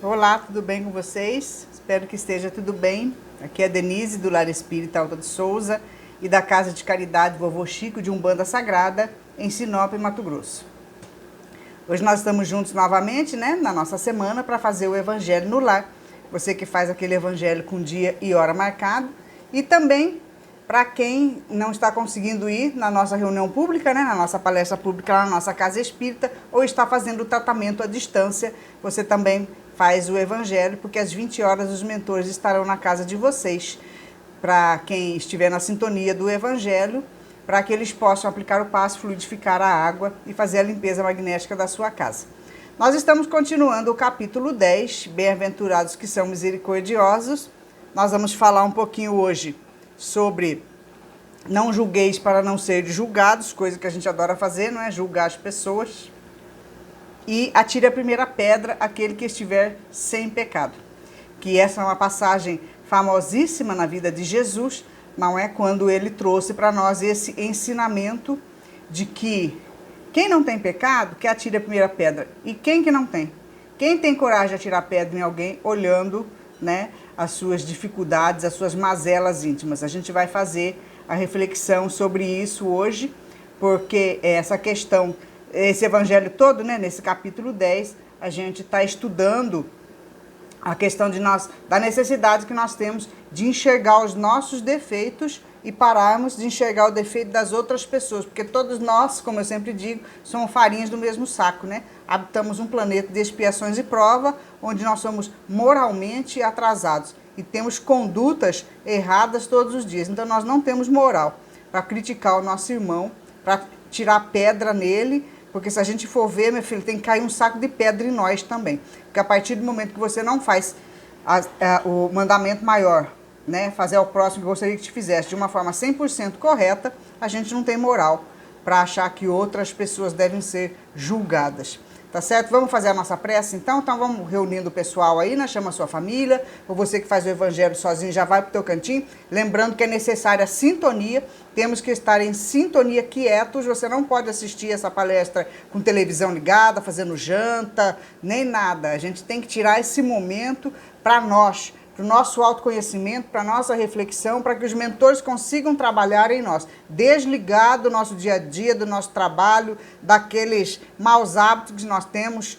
Olá, tudo bem com vocês? Espero que esteja tudo bem. Aqui é a Denise, do Lar Espírita Alta de Souza e da Casa de Caridade Vovô Chico de Umbanda Sagrada, em Sinop, Mato Grosso. Hoje nós estamos juntos novamente, na nossa semana, para fazer o Evangelho no Lar. Você que faz aquele Evangelho com dia e hora marcado. E também, para quem não está conseguindo ir na nossa reunião pública, na nossa palestra pública, lá na nossa Casa Espírita, ou está fazendo o tratamento à distância, você também faz o Evangelho, porque às 20 horas os mentores estarão na casa de vocês, para quem estiver na sintonia do Evangelho, para que eles possam aplicar o passe, fluidificar a água e fazer a limpeza magnética da sua casa. Nós estamos continuando o capítulo 10, Bem-aventurados que são misericordiosos. Nós vamos falar um pouquinho hoje sobre não julgueis para não ser julgados, coisa que a gente adora fazer, não é? Julgar as pessoas. E atire a primeira pedra aquele que estiver sem pecado. Que essa é uma passagem famosíssima na vida de Jesus, não é? Quando ele trouxe para nós esse ensinamento de que quem não tem pecado, que atire a primeira pedra. E quem que não tem? Quem tem coragem de atirar pedra em alguém olhando, as suas dificuldades, as suas mazelas íntimas? A gente vai fazer a reflexão sobre isso hoje, porque essa questão, esse evangelho todo, nesse capítulo 10, a gente está estudando a questão da necessidade que nós temos de enxergar os nossos defeitos e pararmos de enxergar o defeito das outras pessoas, porque todos nós, como eu sempre digo, somos farinhas do mesmo saco, Habitamos um planeta de expiações e prova, onde nós somos moralmente atrasados e temos condutas erradas todos os dias. Então nós não temos moral para criticar o nosso irmão, para tirar pedra nele, porque se a gente for ver, meu filho, tem que cair um saco de pedra em nós também. Porque a partir do momento que você não faz o mandamento maior, fazer ao próximo que gostaria que te fizesse de uma forma 100% correta, a gente não tem moral para achar que outras pessoas devem ser julgadas. Tá certo? Vamos fazer a nossa prece, então? Então vamos reunindo o pessoal aí, chama a sua família, ou você que faz o evangelho sozinho já vai pro teu cantinho, lembrando que é necessária a sintonia, temos que estar em sintonia, quietos, você não pode assistir essa palestra com televisão ligada, fazendo janta, nem nada. A gente tem que tirar esse momento para nós, para o nosso autoconhecimento, para a nossa reflexão, para que os mentores consigam trabalhar em nós, desligar do nosso dia a dia, do nosso trabalho, daqueles maus hábitos que nós temos,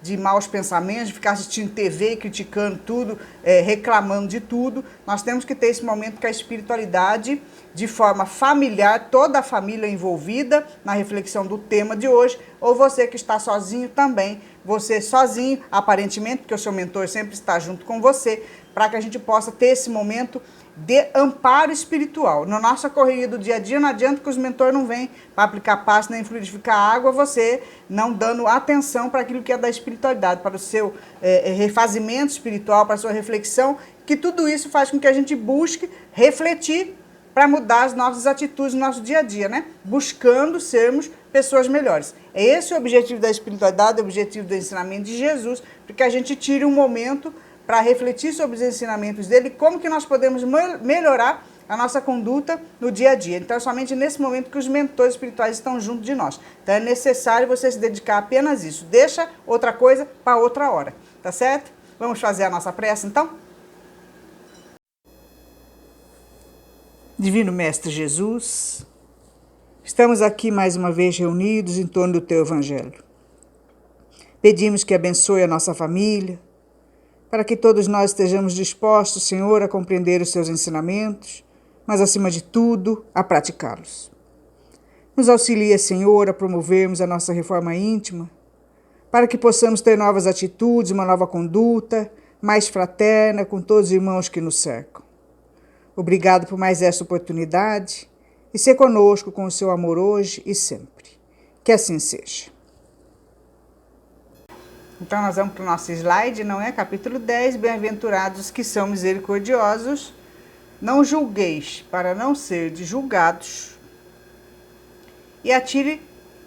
de maus pensamentos, de ficar assistindo TV, criticando tudo, reclamando de tudo. Nós temos que ter esse momento com a espiritualidade, de forma familiar, toda a família envolvida na reflexão do tema de hoje, ou você que está sozinho também, você sozinho, aparentemente, porque o seu mentor sempre está junto com você, para que a gente possa ter esse momento de amparo espiritual. Na nossa correria do dia a dia, não adianta que os mentores não venham para aplicar passe nem fluidificar água, você não dando atenção para aquilo que é da espiritualidade, para o seu refazimento espiritual, para a sua reflexão, que tudo isso faz com que a gente busque refletir para mudar as nossas atitudes no nosso dia a dia, Buscando sermos pessoas melhores. É esse o objetivo da espiritualidade, o objetivo do ensinamento de Jesus, porque a gente tire um momento para refletir sobre os ensinamentos dele, como que nós podemos melhorar a nossa conduta no dia a dia. Então é somente nesse momento que os mentores espirituais estão junto de nós. Então é necessário você se dedicar apenas a isso. Deixa outra coisa para outra hora, tá certo? Vamos fazer a nossa prece então? Divino Mestre Jesus, estamos aqui mais uma vez reunidos em torno do Teu Evangelho. Pedimos que abençoe a nossa família, para que todos nós estejamos dispostos, Senhor, a compreender os Seus ensinamentos, mas acima de tudo, a praticá-los. Nos auxilia, Senhor, a promovermos a nossa reforma íntima, para que possamos ter novas atitudes, uma nova conduta, mais fraterna com todos os irmãos que nos cercam. Obrigado por mais esta oportunidade e ser conosco com o seu amor hoje e sempre. Que assim seja. Então nós vamos para o nosso slide, Capítulo 10, Bem-aventurados que são misericordiosos. Não julgueis para não ser julgados. E atire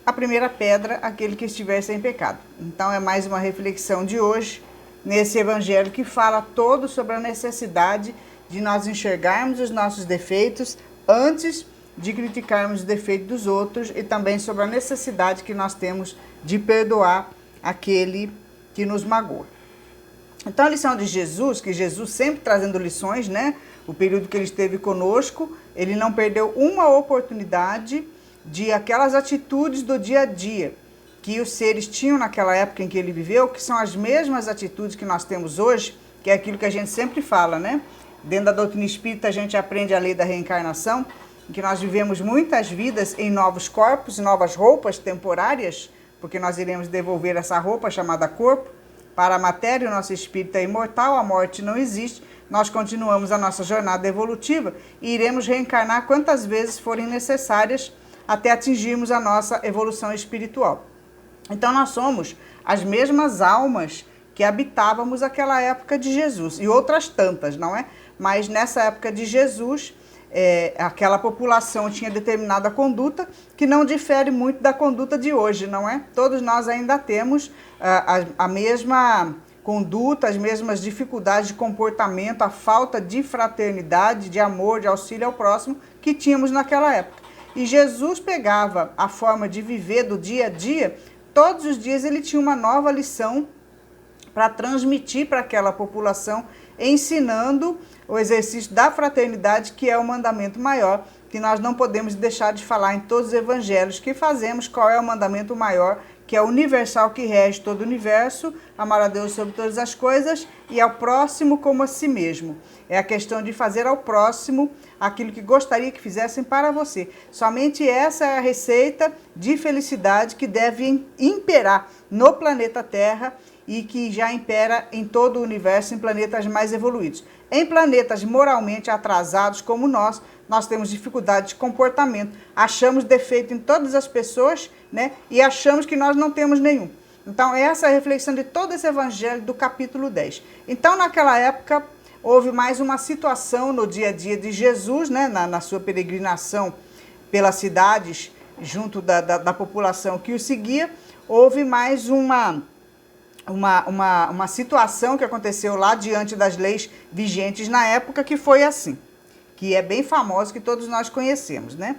a primeira pedra aquele que estiver sem pecado. Então é mais uma reflexão de hoje, nesse evangelho que fala todo sobre a necessidade de nós enxergarmos os nossos defeitos antes de criticarmos os defeitos dos outros e também sobre a necessidade que nós temos de perdoar aquele que nos magoa. Então a lição de Jesus, que Jesus sempre trazendo lições, né? O período que ele esteve conosco, ele não perdeu uma oportunidade de aquelas atitudes do dia a dia que os seres tinham naquela época em que ele viveu, que são as mesmas atitudes que nós temos hoje, que é aquilo que a gente sempre fala, né? Dentro da doutrina espírita a gente aprende a lei da reencarnação, em que nós vivemos muitas vidas em novos corpos, novas roupas temporárias, porque nós iremos devolver essa roupa chamada corpo para a matéria. O nosso espírito é imortal, a morte não existe, nós continuamos a nossa jornada evolutiva e iremos reencarnar quantas vezes forem necessárias até atingirmos a nossa evolução espiritual. Então nós somos as mesmas almas que habitávamos aquela época de Jesus e outras tantas, não é? Mas nessa época de Jesus, aquela população tinha determinada conduta que não difere muito da conduta de hoje, não é? Todos nós ainda temos a mesma conduta, as mesmas dificuldades de comportamento, a falta de fraternidade, de amor, de auxílio ao próximo que tínhamos naquela época. E Jesus pegava a forma de viver do dia a dia, todos os dias ele tinha uma nova lição para transmitir para aquela população, ensinando o exercício da fraternidade, que é o mandamento maior, que nós não podemos deixar de falar em todos os evangelhos que fazemos. Qual é o mandamento maior, que é universal, que rege todo o universo: amar a Deus sobre todas as coisas e ao próximo como a si mesmo. É a questão de fazer ao próximo aquilo que gostaria que fizessem para você. Somente essa é a receita de felicidade que deve imperar no planeta Terra e que já impera em todo o universo, em planetas mais evoluídos. Em planetas moralmente atrasados como nós temos dificuldade de comportamento, achamos defeito em todas as pessoas, né? E achamos que nós não temos nenhum. Então essa é a reflexão de todo esse evangelho do capítulo 10. Então naquela época houve mais uma situação no dia a dia de Jesus, né? Na sua peregrinação pelas cidades, junto da população que o seguia, houve mais uma situação que aconteceu lá diante das leis vigentes na época, que foi assim, que é bem famosa, que todos nós conhecemos, né?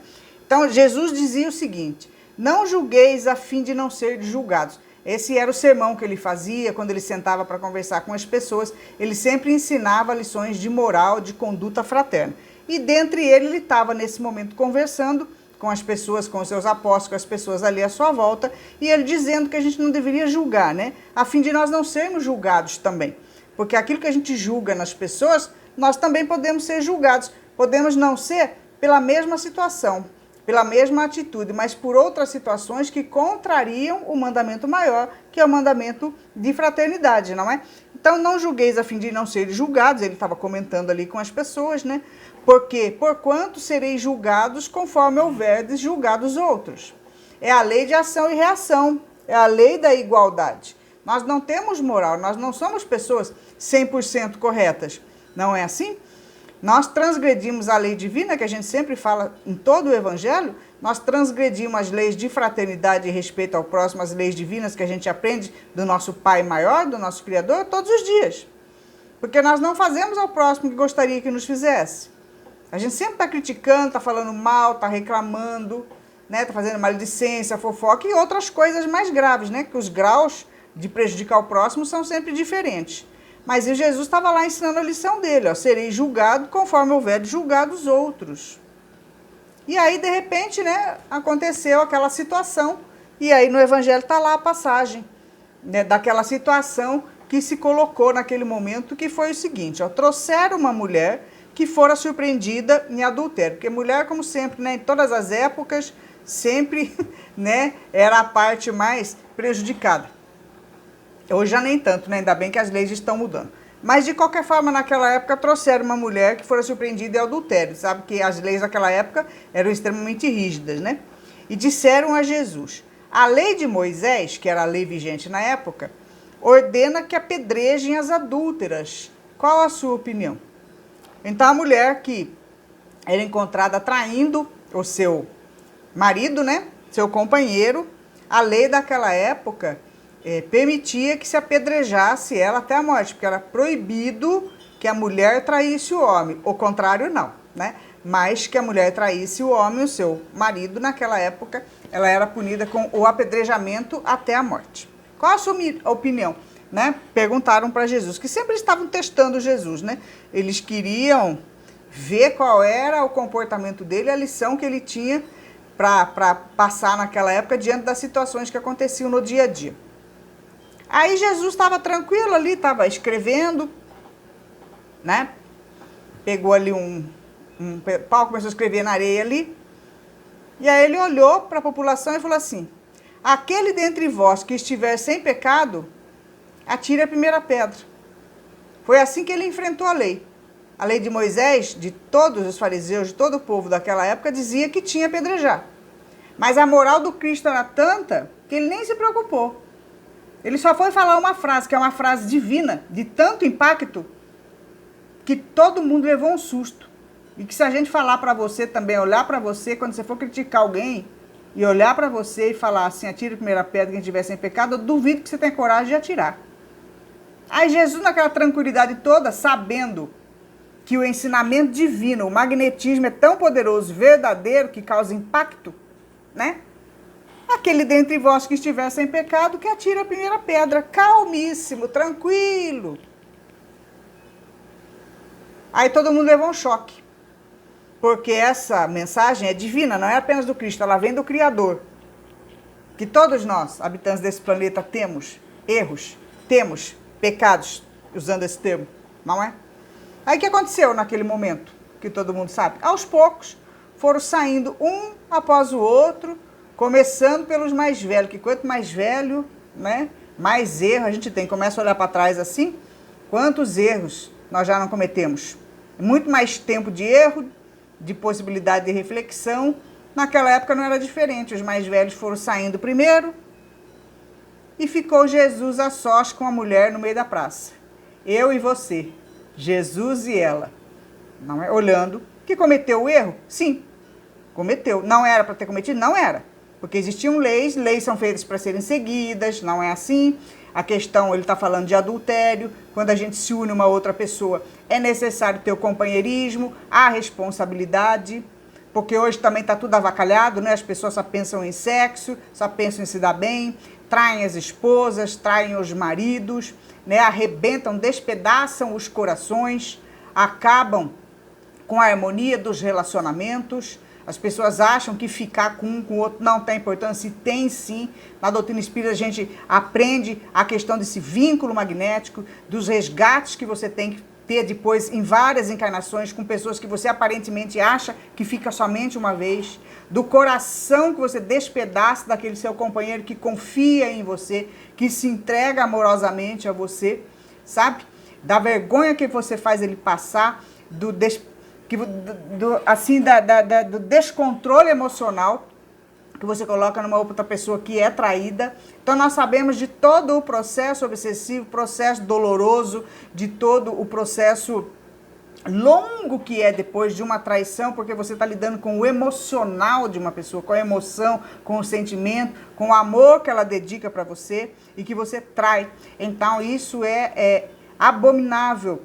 Então Jesus dizia o seguinte: não julgueis a fim de não ser julgados. Esse era o sermão que ele fazia quando ele sentava para conversar com as pessoas. Ele sempre ensinava lições de moral, de conduta fraterna. E dentre ele estava nesse momento conversando com as pessoas, com os seus apóstolos, com as pessoas ali à sua volta, e ele dizendo que a gente não deveria julgar, né? A fim de nós não sermos julgados também. Porque aquilo que a gente julga nas pessoas, nós também podemos ser julgados. Podemos não ser pela mesma situação, pela mesma atitude, mas por outras situações que contrariam o mandamento maior, que é o mandamento de fraternidade, não é? Então não julgueis a fim de não serem julgados. Ele estava comentando ali com as pessoas, né? Porque, porquanto sereis julgados conforme houverdes julgado os outros. É a lei de ação e reação, é a lei da igualdade. Nós não temos moral, nós não somos pessoas 100% corretas, não é assim? Nós transgredimos a lei divina, que a gente sempre fala em todo o evangelho, nós transgredimos as leis de fraternidade e respeito ao próximo, as leis divinas que a gente aprende do nosso Pai maior, do nosso Criador, todos os dias. Porque nós não fazemos ao próximo o que gostaria que nos fizesse. A gente sempre está criticando, está falando mal, está reclamando, né? Está fazendo maledicência, fofoca e outras coisas mais graves, né? Que os graus de prejudicar o próximo são sempre diferentes. Mas Jesus estava lá ensinando a lição dele, ó: serei julgado conforme houver julgado os outros. E aí, de repente, né, aconteceu aquela situação, e aí no Evangelho está lá a passagem, né, daquela situação que se colocou naquele momento, que foi o seguinte: ó, trouxeram uma mulher que fora surpreendida em adultério. Porque mulher, como sempre, né, em todas as épocas, sempre, né, era a parte mais prejudicada. Hoje já nem tanto, né? Ainda bem que as leis estão mudando. Mas, de qualquer forma, naquela época, trouxeram uma mulher que fora surpreendida em adultério. Sabe que as leis daquela época eram extremamente rígidas, né? E disseram a Jesus: a lei de Moisés, que era a lei vigente na época, ordena que apedrejem as adúlteras. Qual a sua opinião? Então, a mulher que era encontrada traindo o seu marido, né? Seu companheiro, a lei daquela época permitia que se apedrejasse ela até a morte, porque era proibido que a mulher traísse o homem, o contrário não, né? Mas que a mulher traísse o homem, o seu marido, naquela época, ela era punida com o apedrejamento até a morte. Qual a sua opinião? né, perguntaram para Jesus, que sempre estavam testando Jesus, né? Eles queriam ver qual era o comportamento dele, a lição que ele tinha para passar naquela época diante das situações que aconteciam no dia a dia. Aí Jesus estava tranquilo ali, estava escrevendo, né? Pegou ali um pau, começou a escrever na areia ali. E aí ele olhou para a população e falou assim: aquele dentre vós que estiver sem pecado, atire a primeira pedra. Foi assim que ele enfrentou a lei. A lei de Moisés, de todos os fariseus, de todo o povo daquela época, dizia que tinha apedrejar. Mas a moral do Cristo era tanta que ele nem se preocupou. Ele só foi falar uma frase, que é uma frase divina, de tanto impacto, que todo mundo levou um susto. E que se a gente falar para você também, olhar para você, quando você for criticar alguém, e olhar para você e falar assim, atire a primeira pedra quem estiver sem pecado, eu duvido que você tenha coragem de atirar. Aí Jesus, naquela tranquilidade toda, sabendo que o ensinamento divino, o magnetismo é tão poderoso, verdadeiro, que causa impacto, né? Aquele dentre vós que estiver sem pecado, que atire a primeira pedra, calmíssimo, tranquilo. Aí todo mundo levou um choque, porque essa mensagem é divina, não é apenas do Cristo, ela vem do Criador. Que todos nós, habitantes desse planeta, temos erros, temos pecados, usando esse termo, não é? Aí o que aconteceu naquele momento, que todo mundo sabe? Aos poucos, foram saindo um após o outro, começando pelos mais velhos, que quanto mais velho, né, mais erro a gente tem. Começa a olhar para trás assim, quantos erros nós já não cometemos? Muito mais tempo de erro, de possibilidade de reflexão. Naquela época não era diferente, os mais velhos foram saindo primeiro e ficou Jesus a sós com a mulher no meio da praça. Eu e você, Jesus e ela, não é? Olhando, que cometeu o erro? Sim, cometeu. Não era para ter cometido? Não era. Porque existiam leis são feitas para serem seguidas, não é assim. A questão, ele está falando de adultério, quando a gente se une a uma outra pessoa, é necessário ter o companheirismo, a responsabilidade, porque hoje também está tudo avacalhado, né? As pessoas só pensam em sexo, só pensam em se dar bem, traem as esposas, traem os maridos, né? Arrebentam, despedaçam os corações, acabam com a harmonia dos relacionamentos. As pessoas acham que ficar com um com o outro não tem importância, e tem sim. Na doutrina espírita a gente aprende a questão desse vínculo magnético, dos resgates que você tem que ter depois em várias encarnações com pessoas que você aparentemente acha que fica somente uma vez, do coração que você despedaça daquele seu companheiro que confia em você, que se entrega amorosamente a você, sabe? Da vergonha que você faz ele passar, do descontrole emocional que você coloca numa outra pessoa que é traída. Então nós sabemos de todo o processo obsessivo, processo doloroso, de todo o processo longo que é depois de uma traição, porque você está lidando com o emocional de uma pessoa, com a emoção, com o sentimento, com o amor que ela dedica para você e que você trai. Então isso é abominável.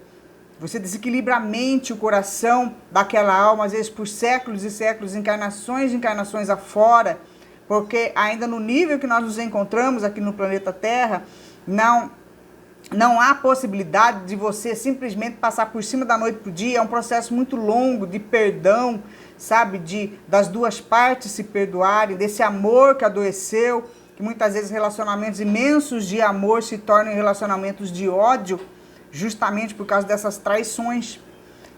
Você desequilibra a mente, o coração daquela alma, às vezes por séculos e séculos, encarnações afora, porque ainda no nível que nós nos encontramos aqui no planeta Terra, não há possibilidade de você simplesmente passar por cima da noite para o dia. É um processo muito longo de perdão, sabe? Das duas partes se perdoarem, desse amor que adoeceu, que muitas vezes relacionamentos imensos de amor se tornam relacionamentos de ódio, justamente por causa dessas traições,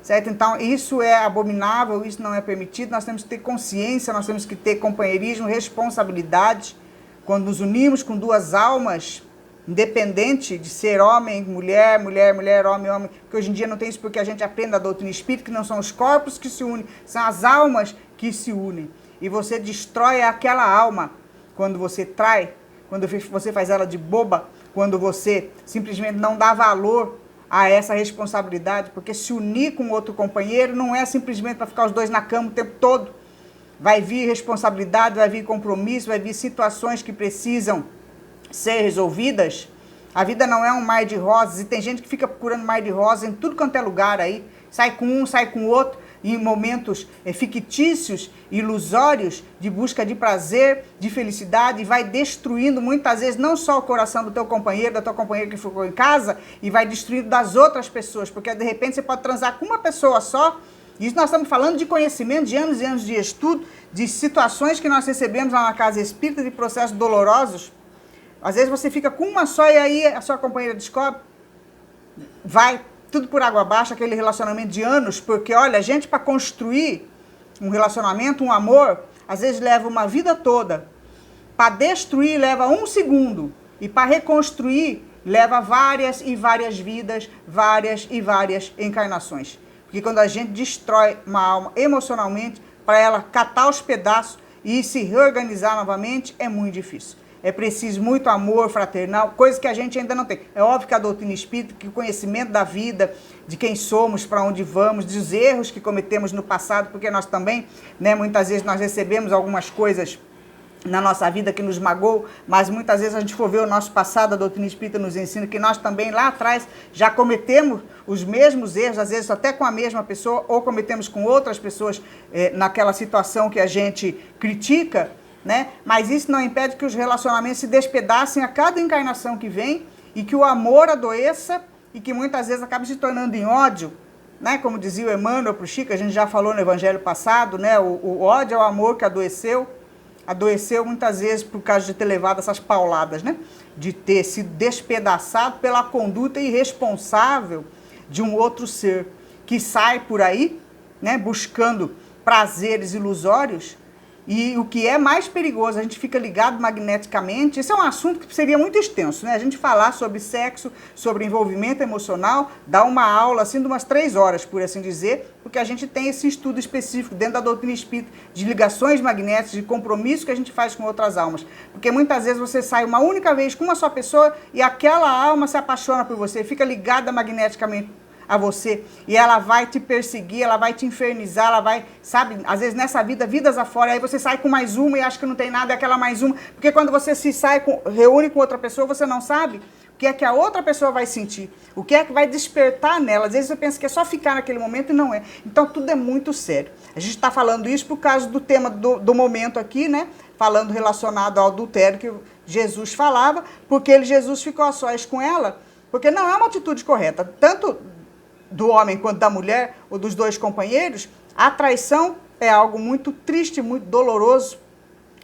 certo? Então, isso é abominável, isso não é permitido. Nós temos que ter consciência, nós temos que ter companheirismo, responsabilidade. Quando nos unimos com duas almas, independente de ser homem, mulher, homem, porque hoje em dia não tem isso, porque a gente aprende a doutrina espírita, que não são os corpos que se unem, são as almas que se unem. E você destrói aquela alma quando você trai, quando você faz ela de boba, quando você simplesmente não dá valor a essa responsabilidade, porque se unir com outro companheiro não é simplesmente para ficar os dois na cama o tempo todo. Vai vir responsabilidade, vai vir compromisso, vai vir situações que precisam ser resolvidas. A vida não é um mar de rosas, e tem gente que fica procurando mar de rosas em tudo quanto é lugar aí, sai com um, sai com o outro, em momentos fictícios, ilusórios, de busca de prazer, de felicidade, e vai destruindo muitas vezes não só o coração do teu companheiro, da tua companheira que ficou em casa, e vai destruindo das outras pessoas, porque de repente você pode transar com uma pessoa só. Isso nós estamos falando de conhecimento, de anos e anos de estudo, de situações que nós recebemos lá na casa espírita, de processos dolorosos. Às vezes você fica com uma só e aí a sua companheira descobre, vai tudo por água abaixo, aquele relacionamento de anos, porque olha, a gente para construir um relacionamento, um amor, às vezes leva uma vida toda. Para destruir leva 1 segundo, e para reconstruir leva várias e várias vidas, várias e várias encarnações. Porque quando a gente destrói uma alma emocionalmente, para ela catar os pedaços e se reorganizar novamente, é muito difícil. É preciso muito amor fraternal, coisa que a gente ainda não tem. É óbvio que a doutrina espírita, que o conhecimento da vida, de quem somos, para onde vamos, dos erros que cometemos no passado, porque nós também, né, muitas vezes nós recebemos algumas coisas na nossa vida que nos magoou, mas muitas vezes a gente for ver o nosso passado, a doutrina espírita nos ensina que nós também lá atrás já cometemos os mesmos erros, às vezes até com a mesma pessoa, ou cometemos com outras pessoas naquela situação que a gente critica, né? Mas isso não impede que os relacionamentos se despedacem a cada encarnação que vem e que o amor adoeça e que muitas vezes acaba se tornando em ódio, né? Como dizia o Emmanuel para o Chico, a gente já falou no evangelho passado, né? O ódio é o amor que adoeceu muitas vezes por causa de ter levado essas pauladas, né? De ter sido despedaçado pela conduta irresponsável de um outro ser que sai por aí, né? Buscando prazeres ilusórios. E o que é mais perigoso, a gente fica ligado magneticamente. Isso é um assunto que seria muito extenso, né? A gente falar sobre sexo, sobre envolvimento emocional, dá uma aula assim de umas 3 horas, por assim dizer, porque a gente tem esse estudo específico dentro da doutrina espírita de ligações magnéticas, de compromisso que a gente faz com outras almas. Porque muitas vezes você sai uma única vez com uma só pessoa e aquela alma se apaixona por você, fica ligada magneticamente a você, e ela vai te perseguir, ela vai te infernizar, ela vai, sabe, às vezes nessa vida, vidas afora, aí você sai com mais uma e acha que não tem nada, é aquela mais uma, porque quando você se reúne com outra pessoa, você não sabe o que é que a outra pessoa vai sentir, o que é que vai despertar nela. Às vezes você pensa que é só ficar naquele momento e não é. Então tudo é muito sério. A gente está falando isso por causa do tema do momento aqui, né, falando relacionado ao adultério que Jesus falava, porque Jesus ficou a sós com ela, porque não é uma atitude correta, tanto do homem quanto da mulher, ou dos dois companheiros. A traição é algo muito triste, muito doloroso,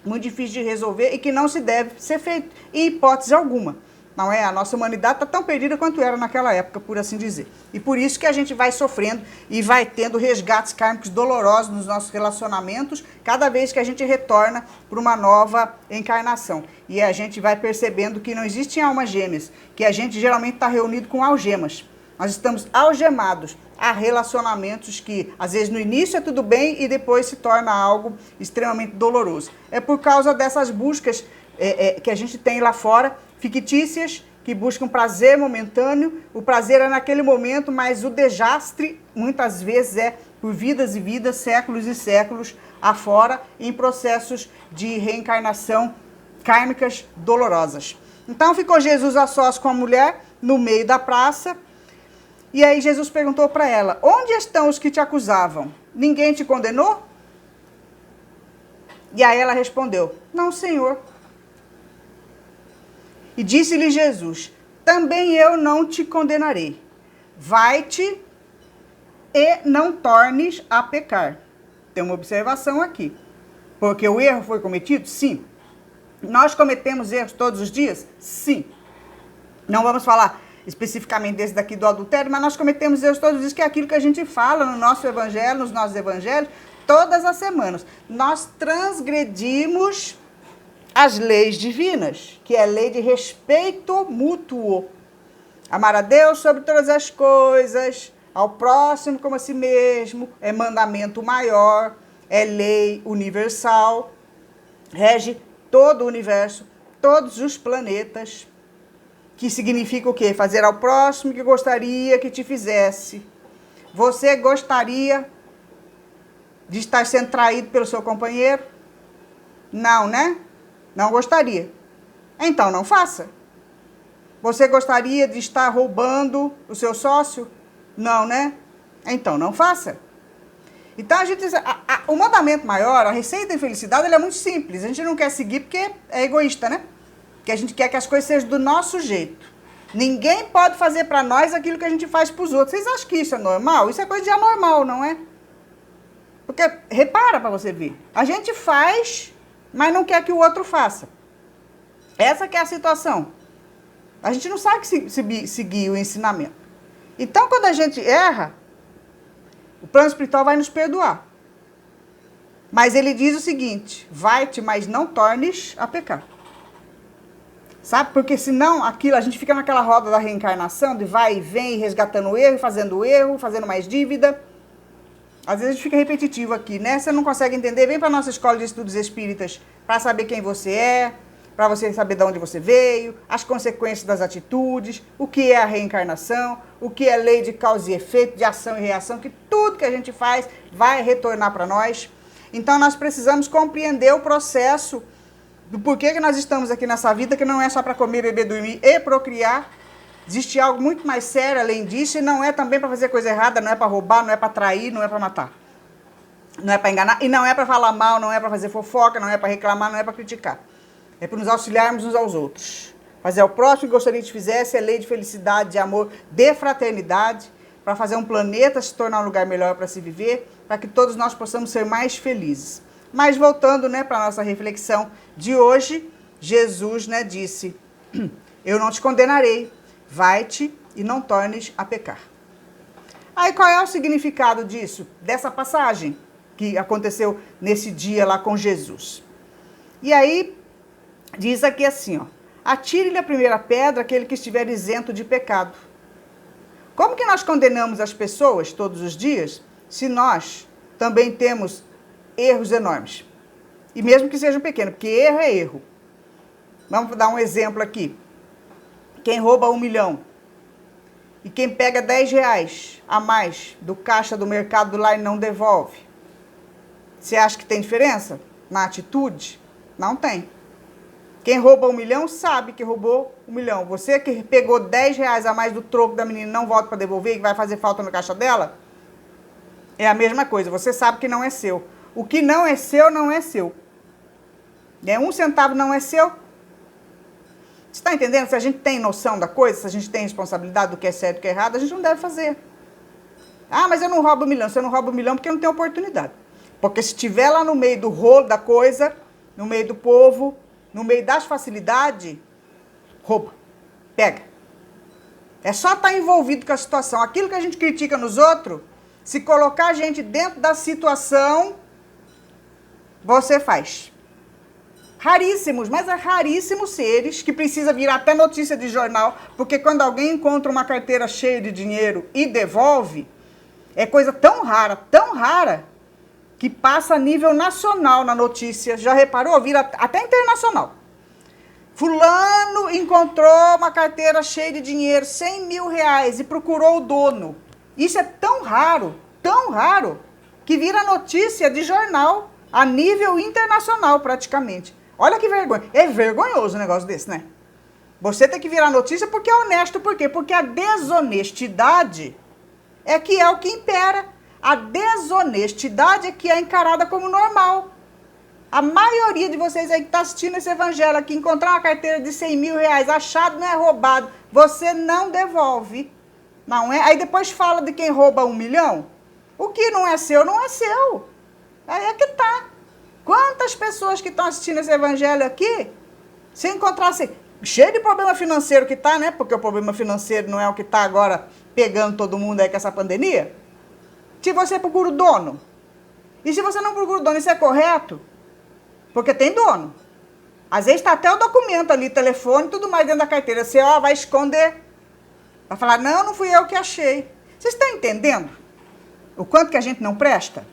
muito difícil de resolver e que não se deve ser feito, em hipótese alguma. Não é? A nossa humanidade está tão perdida quanto era naquela época, por assim dizer. E por isso que a gente vai sofrendo e vai tendo resgates kármicos dolorosos nos nossos relacionamentos, cada vez que a gente retorna para uma nova encarnação. E a gente vai percebendo que não existem almas gêmeas, que a gente geralmente está reunido com algemas. Nós estamos algemados a relacionamentos que, às vezes, no início é tudo bem e depois se torna algo extremamente doloroso. É por causa dessas buscas que a gente tem lá fora, fictícias, que buscam prazer momentâneo. O prazer é naquele momento, mas o desastre, muitas vezes, é por vidas e vidas, séculos e séculos afora, em processos de reencarnação kármicas dolorosas. Então, ficou Jesus a sós com a mulher, no meio da praça. E aí Jesus perguntou para ela: onde estão os que te acusavam? Ninguém te condenou? E aí ela respondeu: não, Senhor. E disse-lhe Jesus: também eu não te condenarei. Vai-te e não tornes a pecar. Tem uma observação aqui. Porque o erro foi cometido? Sim. Nós cometemos erros todos os dias? Sim. Não vamos falar especificamente desse daqui do adultério, mas nós cometemos erros todos os dias, que é aquilo que a gente fala no nosso evangelho, nos nossos evangelhos, todas as semanas. Nós transgredimos as leis divinas, que é a lei de respeito mútuo. Amar a Deus sobre todas as coisas, ao próximo como a si mesmo, é mandamento maior, é lei universal, rege todo o universo, todos os planetas. Que significa o quê? Fazer ao próximo que gostaria que te fizesse. Você gostaria de estar sendo traído pelo seu companheiro? Não, né? Não gostaria. Então não faça. Você gostaria de estar roubando o seu sócio? Não, né? Então não faça. Então, o mandamento maior, a receita de felicidade, ele é muito simples. A gente não quer seguir porque é egoísta, né? Porque a gente quer que as coisas sejam do nosso jeito. Ninguém pode fazer para nós aquilo que a gente faz para os outros. Vocês acham que isso é normal? Isso é coisa de anormal, não é? Porque, repara para você ver, a gente faz, mas não quer que o outro faça. Essa que é a situação. A gente não sabe seguir o ensinamento. Então, quando a gente erra, o plano espiritual vai nos perdoar. Mas ele diz o seguinte: vai-te, mas não tornes a pecar. Sabe? Porque senão aquilo, a gente fica naquela roda da reencarnação, de vai e vem, resgatando o erro, fazendo mais dívida. Às vezes a gente fica repetitivo aqui, né? Você não consegue entender, vem para a nossa escola de estudos espíritas para saber quem você é, para você saber de onde você veio, as consequências das atitudes, o que é a reencarnação, o que é lei de causa e efeito, de ação e reação, que tudo que a gente faz vai retornar para nós. Então nós precisamos compreender o processo do porquê que nós estamos aqui nessa vida, que não é só para comer, beber, dormir e procriar. Existe algo muito mais sério além disso, e não é também para fazer coisa errada, não é para roubar, não é para trair, não é para matar. Não é para enganar, e não é para falar mal, não é para fazer fofoca, não é para reclamar, não é para criticar. É para nos auxiliarmos uns aos outros. Fazer ao próximo que gostaria que fizesse, é lei de felicidade, de amor, de fraternidade, para fazer um planeta se tornar um lugar melhor para se viver, para que todos nós possamos ser mais felizes. Mas voltando, né, para a nossa reflexão de hoje, Jesus, né, disse: eu não te condenarei, vai-te e não tornes a pecar. Aí qual é o significado disso, dessa passagem que aconteceu nesse dia lá com Jesus? E aí diz aqui assim, ó: atire-lhe a primeira pedra aquele que estiver isento de pecado. Como que nós condenamos as pessoas todos os dias se nós também temos erros enormes? E mesmo que sejam pequenos, porque erro é erro. Vamos dar um exemplo aqui. Quem rouba 1 milhão e quem pega 10 reais a mais do caixa do mercado lá e não devolve, você acha que tem diferença na atitude? Não tem. Quem rouba 1 milhão sabe que roubou 1 milhão. Você que pegou 10 reais a mais do troco da menina e não volta para devolver, que vai fazer falta no caixa dela, é a mesma coisa. Você sabe que não é seu. O que não é seu, não é seu. 1 centavo não é seu. Você está entendendo? Se a gente tem noção da coisa, se a gente tem responsabilidade do que é certo e do que é errado, a gente não deve fazer. Ah, mas eu não roubo 1 milhão. Você não rouba 1 milhão porque não tem oportunidade. Porque se estiver lá no meio do rolo da coisa, no meio do povo, no meio das facilidades, rouba, pega. É só estar envolvido com a situação. Aquilo que a gente critica nos outros, se colocar a gente dentro da situação, você faz. Raríssimos, mas é raríssimos seres que precisa virar até notícia de jornal, porque quando alguém encontra uma carteira cheia de dinheiro e devolve, é coisa tão rara, que passa a nível nacional na notícia. Já reparou? Vira até internacional. Fulano encontrou uma carteira cheia de dinheiro, 100 mil reais, e procurou o dono. Isso é tão raro, que vira notícia de jornal a nível internacional praticamente. Olha que vergonha. É vergonhoso um negócio desse, né? Você tem que virar notícia porque é honesto. Por quê? Porque a desonestidade é que é o que impera. A desonestidade é que é encarada como normal. A maioria de vocês aí que está assistindo esse evangelho aqui, encontrar uma carteira de 100 mil reais, achado não é roubado, você não devolve. Não é? Aí depois fala de quem rouba 1 milhão. O que não é seu, não é seu. Aí é que tá. Quantas pessoas que estão assistindo esse evangelho aqui, se encontrassem cheio de problema financeiro que tá, né? Porque o problema financeiro não é o que tá agora pegando todo mundo aí com essa pandemia. Se você procura o dono, e se você não procura o dono, isso é correto? Porque tem dono. Às vezes está até o documento ali, telefone, tudo mais dentro da carteira. Você vai esconder. Vai falar, não fui eu que achei. Vocês estão entendendo o quanto que a gente não presta?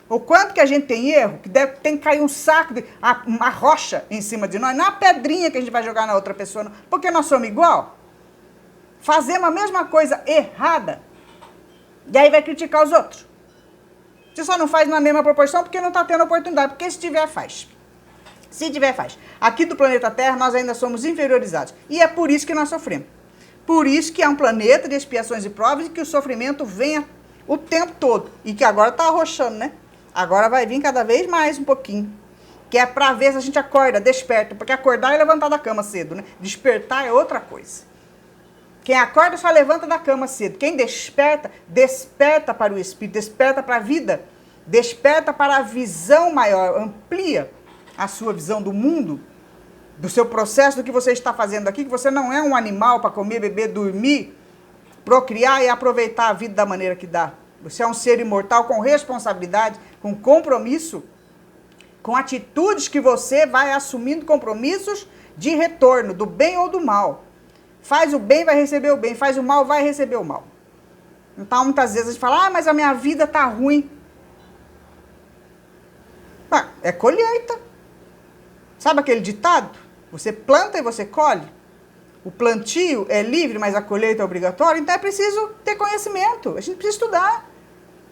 O quanto que a gente tem erro, que tem que cair um saco, uma rocha em cima de nós, não é uma pedrinha que a gente vai jogar na outra pessoa, não, porque nós somos igual. Fazemos a mesma coisa errada, e aí vai criticar os outros. Você só não faz na mesma proporção porque não está tendo oportunidade, porque se tiver, faz. Se tiver, faz. Aqui do planeta Terra, nós ainda somos inferiorizados, e é por isso que nós sofremos. Por isso que é um planeta de expiações e provas e que o sofrimento venha o tempo todo. E que agora tá arrochando, né? Agora vai vir cada vez mais um pouquinho. Que é para ver se a gente acorda, desperta. Porque acordar é levantar da cama cedo, né? Despertar é outra coisa. Quem acorda só levanta da cama cedo. Quem desperta, desperta para o espírito, desperta para a vida, desperta para a visão maior, amplia a sua visão do mundo, do seu processo, do que você está fazendo aqui, que você não é um animal para comer, beber, dormir, procriar e aproveitar a vida da maneira que dá. Você é um ser imortal com responsabilidade, com compromisso, com atitudes que você vai assumindo compromissos de retorno, do bem ou do mal. Faz o bem, vai receber o bem. Faz o mal, vai receber o mal. Então, muitas vezes a gente fala, mas a minha vida tá ruim. É colheita. Sabe aquele ditado? Você planta e você colhe. O plantio é livre, mas a colheita é obrigatória. Então, é preciso ter conhecimento. A gente precisa estudar.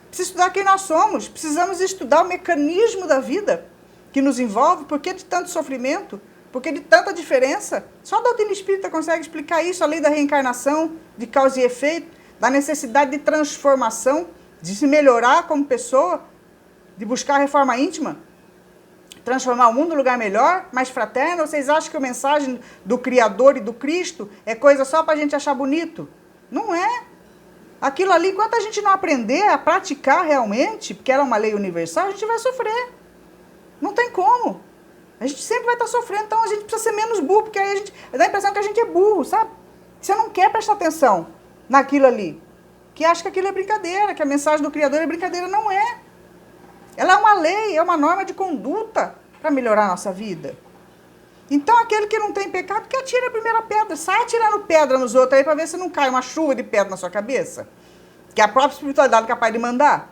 Precisa estudar quem nós somos. Precisamos estudar o mecanismo da vida que nos envolve. Por que de tanto sofrimento? Porque de tanta diferença, só a doutrina espírita consegue explicar isso, a lei da reencarnação, de causa e efeito, da necessidade de transformação, de se melhorar como pessoa, de buscar a reforma íntima, transformar o mundo num lugar melhor, mais fraterno. Vocês acham que a mensagem do Criador e do Cristo é coisa só para a gente achar bonito? Não é. Aquilo ali, enquanto a gente não aprender a praticar realmente, porque ela é uma lei universal, a gente vai sofrer. Não tem como. A gente sempre vai estar sofrendo, então a gente precisa ser menos burro, porque aí a gente dá a impressão que a gente é burro, sabe? Você não quer prestar atenção naquilo ali, que acha que aquilo é brincadeira, que a mensagem do Criador é brincadeira. Não é. Ela é uma lei, é uma norma de conduta para melhorar a nossa vida. Então aquele que não tem pecado, que atira a primeira pedra, sai atirando pedra nos outros aí para ver se não cai uma chuva de pedra na sua cabeça, que a própria espiritualidade é capaz de mandar.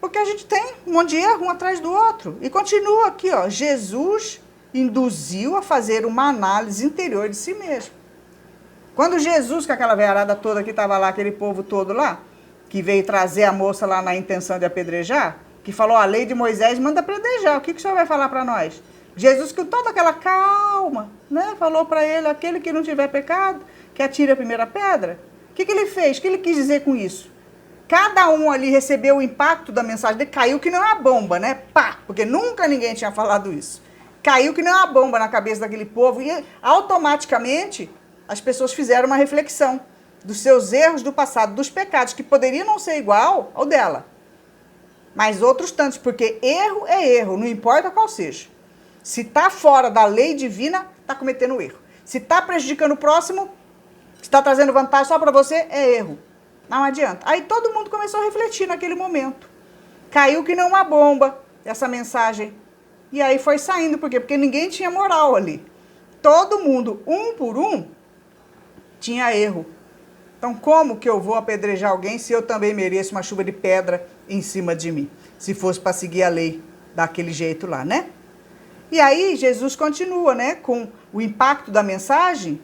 Porque a gente tem um monte de erro um atrás do outro. E continua aqui, ó. Jesus induziu a fazer uma análise interior de si mesmo. Quando Jesus, com aquela veiarada toda que estava lá, aquele povo todo lá, que veio trazer a moça lá na intenção de apedrejar, que falou, a lei de Moisés manda apedrejar. O que o senhor vai falar para nós? Jesus, com toda aquela calma, né, falou para ele, aquele que não tiver pecado, que atire a primeira pedra. O que ele fez? O que ele quis dizer com isso? Cada um ali recebeu o impacto da mensagem dele, caiu que não é uma bomba, né? Pá! Porque nunca ninguém tinha falado isso. Caiu que não é uma bomba na cabeça daquele povo e automaticamente as pessoas fizeram uma reflexão dos seus erros do passado, dos pecados, que poderiam não ser igual ao dela. Mas outros tantos, porque erro é erro, não importa qual seja. Se está fora da lei divina, está cometendo erro. Se está prejudicando o próximo, se está trazendo vantagem só para você, é erro. Não adianta. Aí todo mundo começou a refletir naquele momento. Caiu que não uma bomba, essa mensagem. E aí foi saindo, por quê? Porque ninguém tinha moral ali. Todo mundo, um por um, tinha erro. Então como que eu vou apedrejar alguém se eu também mereço uma chuva de pedra em cima de mim? Se fosse para seguir a lei daquele jeito lá, né? E aí Jesus continua, né? Com o impacto da mensagem,